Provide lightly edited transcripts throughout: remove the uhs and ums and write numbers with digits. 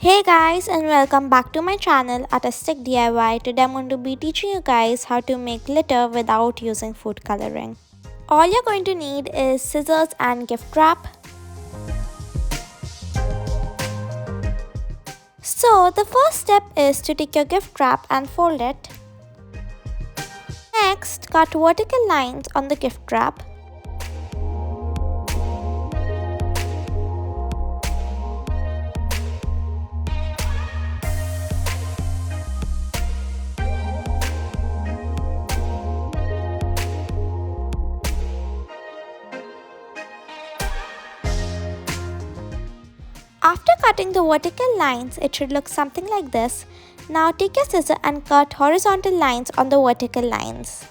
Hey guys, and welcome back to my channel Artistic DIY. Today I'm going to be teaching you guys how to make glitter without using food coloring. All you're going to need is scissors and gift wrap. So the first step is to take your gift wrap and fold it. Next, cut vertical lines on the gift wrap. After cutting the vertical lines, it should look something like this. Now take your scissors and cut horizontal lines on the vertical lines.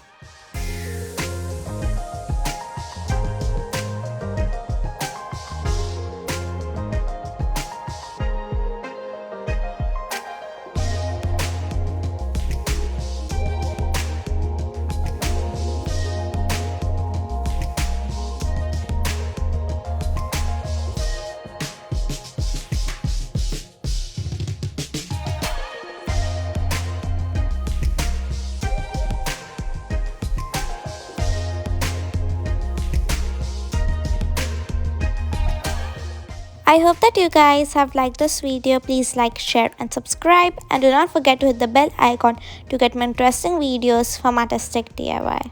I hope that you guys have liked this video. Please like, share and subscribe, and do not forget to hit the bell icon to get more interesting videos from Artistic DIY.